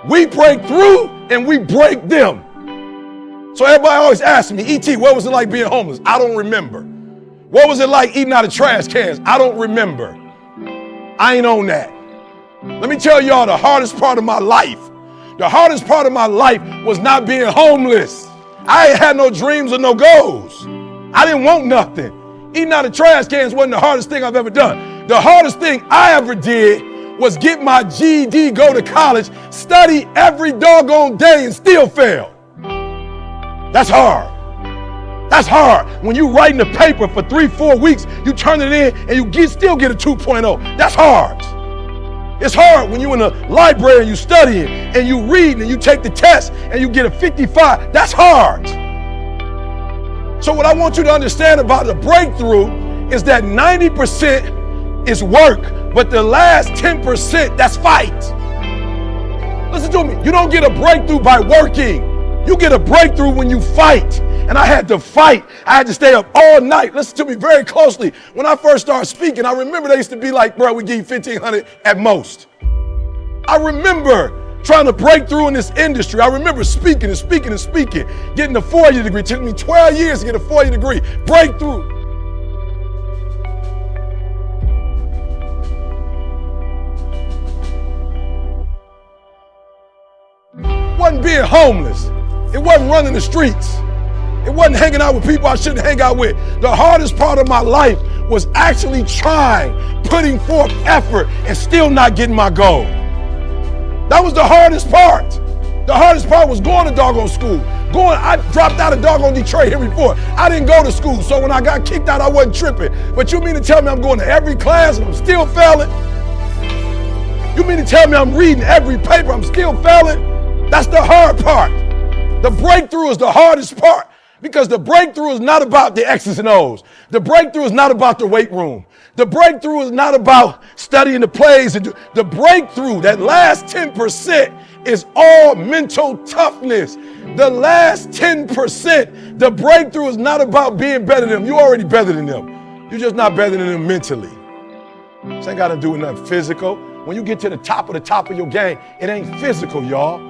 We break through and we break them. So everybody always asks me, E.T., what was it like being homeless? I don't remember. What was it like eating out of trash cans? I don't remember. I ain't on that. Let me tell y'all the hardest part of my life. The hardest part of my life was not being homeless. I ain't had no dreams or no goals. I didn't want nothing. Eating out of trash cans wasn't the hardest thing I've ever done. The hardest thing I ever did was get my GED, go to college, study every doggone day and still fail. That's hard. That's hard. When you writing a paper for 3-4 weeks, you turn it in and you still get a 2.0. That's hard. It's hard when you're in the library and you studying and you reading and you take the test and you get a 55. That's hard. So what I want you to understand about the breakthrough is that 90% is work, but the last 10%, that's fight. Listen to me. You don't get a breakthrough by working. You get a breakthrough when you fight. And I had to fight. I had to stay up all night. Listen to me very closely. When I first started speaking, I remember they used to be like, bro, we give you 1,500 at most. I remember trying to break through in this industry. I remember speaking, getting a 4-year degree. It took me 12 years to get a 4-year degree. Breakthrough. It wasn't being homeless. It wasn't running the streets. It wasn't hanging out with people I shouldn't hang out with. The hardest part of my life was actually trying, putting forth effort, and still not getting my goal. That was the hardest part. The hardest part was going to doggone school. I dropped out of doggone Detroit here before. I didn't go to school, so when I got kicked out, I wasn't tripping. But you mean to tell me I'm going to every class and I'm still failing? You mean to tell me I'm reading every paper, I'm still failing? That's the hard part. The breakthrough is the hardest part. Because the breakthrough is not about the X's and O's. The breakthrough is not about the weight room. The breakthrough is not about studying the plays. The breakthrough, that last 10%, is all mental toughness. The last 10%, the breakthrough is not about being better than them. You're already better than them. You're just not better than them mentally. This ain't got to do with nothing physical. When you get to the top of your game, it ain't physical, y'all.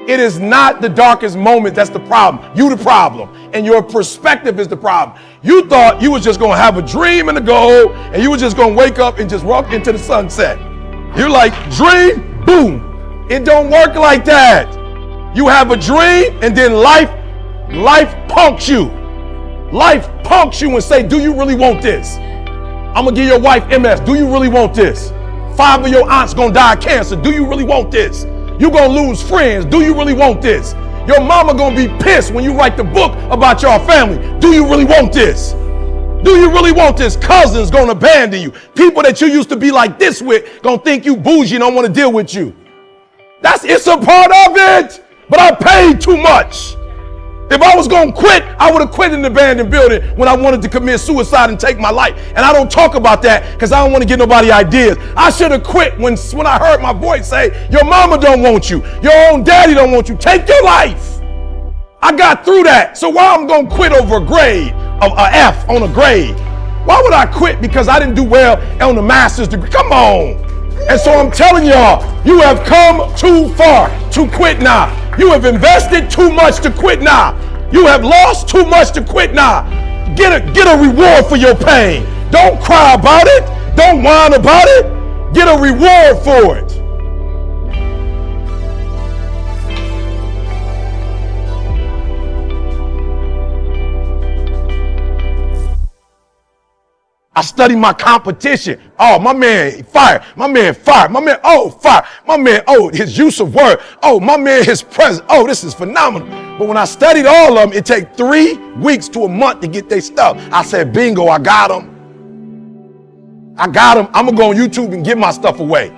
It is not the darkest moment that's the problem. You the problem. And your perspective is the problem. You thought you was just going to have a dream and a goal, and you were just going to wake up and just walk into the sunset. You're like, dream, boom. It don't work like that. You have a dream, and then life punks you. Life punks you and say, do you really want this? I'm going to give your wife MS. Do you really want this? 5 of your aunts going to die of cancer. Do you really want this? You're going to lose friends. Do you really want this? Your mama going to be pissed when you write the book about your family. Do you really want this? Do you really want this? Cousins going to abandon you. People that you used to be like this with going to think you bougie and don't want to deal with you. It's a part of it. But I paid too much. If I was going to quit, I would have quit in the abandoned building when I wanted to commit suicide and take my life. And I don't talk about that because I don't want to give nobody ideas. I should have quit when I heard my voice say, your mama don't want you. Your own daddy don't want you. Take your life. I got through that. So why I'm going to quit over a grade, of a F on a grade? Why would I quit because I didn't do well on the master's degree? Come on. And so I'm telling y'all, you have come too far to quit now. You have invested too much to quit now. You have lost too much to quit now. Get a reward for your pain. Don't cry about it. Don't whine about it. Get a reward for it. I study my competition. Oh, my man, fire. My man, fire. My man, oh, fire. My man, oh, his use of word. Oh, my man, his presence. Oh, this is phenomenal. But when I studied all of them, it take 3 weeks to a month to get their stuff. I said, bingo, I got them. I'm going to go on YouTube and give my stuff away.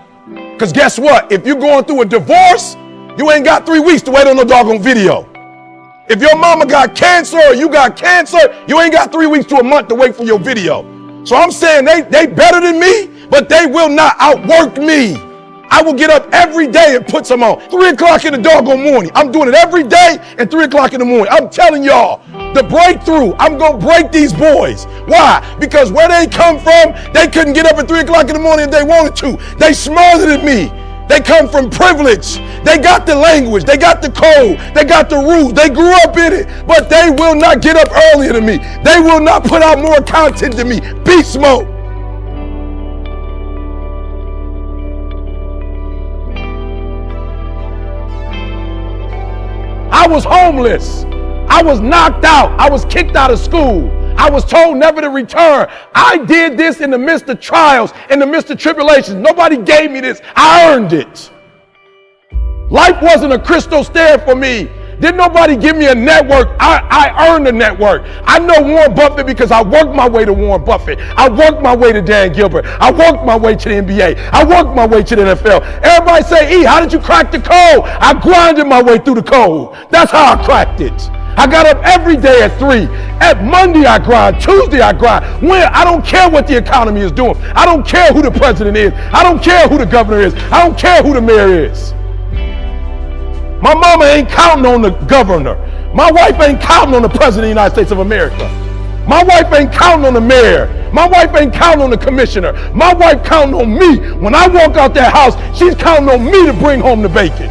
Because guess what? If you're going through a divorce, you ain't got 3 weeks to wait on no doggone video. If your mama got cancer or you got cancer, you ain't got 3 weeks to a month to wait for your video. So I'm saying they better than me, but they will not outwork me. I will get up every day and put some on. 3 o'clock in the doggone morning. I'm doing it every day and 3 o'clock in the morning. I'm telling y'all, the breakthrough, I'm going to break these boys. Why? Because where they come from, they couldn't get up at 3 o'clock in the morning if they wanted to. They smarter than me. They come from privilege. They got the language. They got the code. They got the rules. They grew up in it. But they will not get up earlier than me. They will not put out more content than me. Beast mode. I was homeless. I was knocked out. I was kicked out of school. I was told never to return. I did this in the midst of trials, in the midst of tribulations. Nobody gave me this. I earned it. Life wasn't a crystal stair for me. Didn't nobody give me a network. I earned a network. I know Warren Buffett because I worked my way to Warren Buffett. I worked my way to Dan Gilbert. I worked my way to the NBA. I worked my way to the NFL. Everybody say, E, how did you crack the code? I grinded my way through the code. That's how I cracked it. I got up every day at 3. At Monday I grind. Tuesday I grind. When I don't care what the economy is doing. I don't care who the president is. I don't care who the governor is. I don't care who the mayor is. My mama ain't counting on the governor. My wife ain't counting on the president of the United States of America. My wife ain't counting on the mayor. My wife ain't counting on the commissioner. My wife counting on me. When I walk out that house, she's counting on me to bring home the bacon.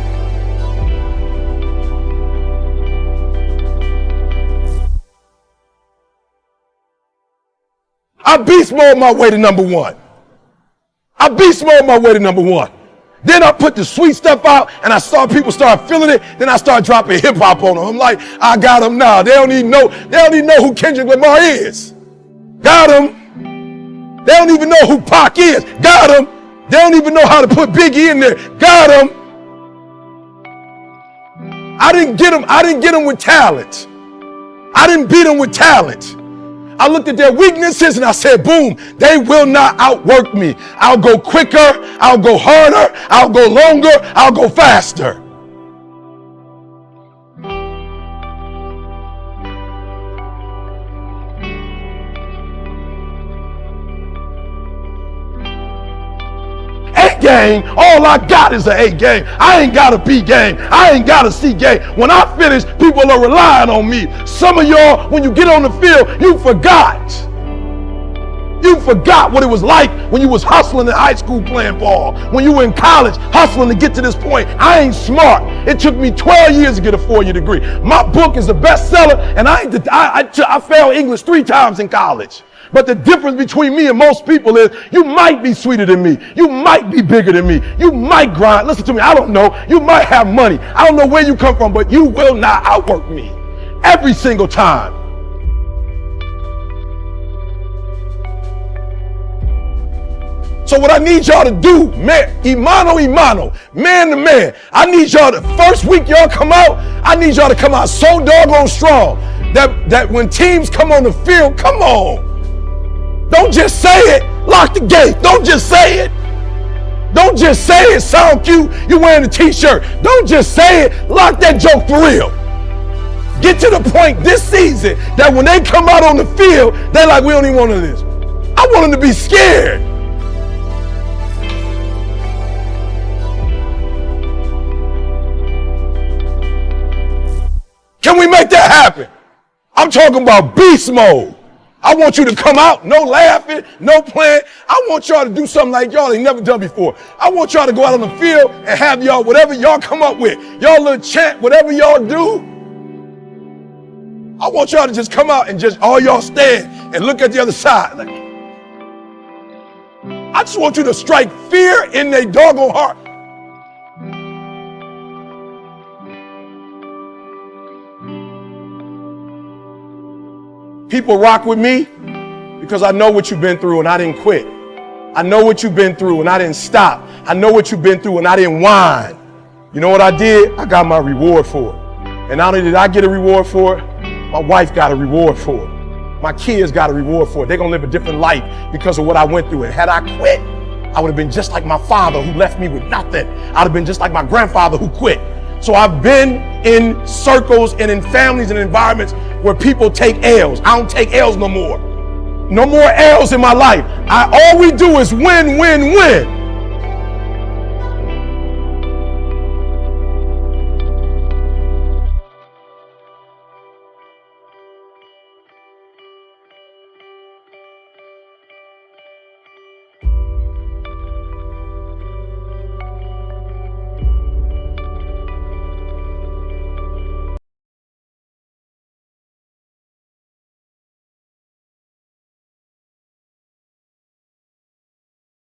I beast mode my way to number 1. I beast mode my way to number 1. Then I put the sweet stuff out and people start feeling it. Then I start dropping hip hop on them. I'm like, I got them now. They don't even know who Kendrick Lamar is. Got them. They don't even know who Pac is. Got them. They don't even know how to put Biggie in there. Got them. I didn't get them with talent. I didn't beat them with talent. I looked at their weaknesses and I said, boom, they will not outwork me. I'll go quicker, I'll go harder, I'll go longer, I'll go faster. A game, all I got is an A game. I ain't got a B game. I ain't got a C game. When I finish, people are relying on me. Some of y'all, when you get on the field, you forgot. You forgot what it was like when you was hustling in high school playing ball. When you were in college hustling to get to this point. I ain't smart. It took me 12 years to get a 4-year degree. My book is a bestseller, and I failed English 3 times in college. But the difference between me and most people is you might be sweeter than me. You might be bigger than me. You might grind. Listen to me. I don't know. You might have money. I don't know where you come from, but you will not outwork me every single time. So what I need y'all to do, man, imano, man to man, I need y'all to, first week y'all come out, I need y'all to come out so doggone strong that when teams come on the field, come on. Don't just say it, lock the gate. Don't just say it. Don't just say it, sound cute, you wearing a t-shirt. Don't just say it, lock that joke for real. Get to the point this season that when they come out on the field, they're like, we don't even want to do this. I want them to be scared. Can we make that happen? I'm talking about beast mode. I want you to come out, no laughing, no playing. I want y'all to do something like y'all ain't never done before. I want y'all to go out on the field and have y'all, whatever y'all come up with, y'all little chant, whatever y'all do. I want y'all to just come out and just all y'all stand and look at the other side. I just want you to strike fear in their doggone heart. People rock with me because I know what you've been through and I didn't quit. I know what you've been through and I didn't stop. I know what you've been through and I didn't whine. You know what I did? I got my reward for it. And not only did I get a reward for it, my wife got a reward for it. My kids got a reward for it. They're going to live a different life because of what I went through. And had I quit, I would have been just like my father who left me with nothing. I'd have been just like my grandfather who quit. So I've been in circles and in families and environments where people take L's. I don't take L's no more. No more L's in my life. All we do is win, win, win.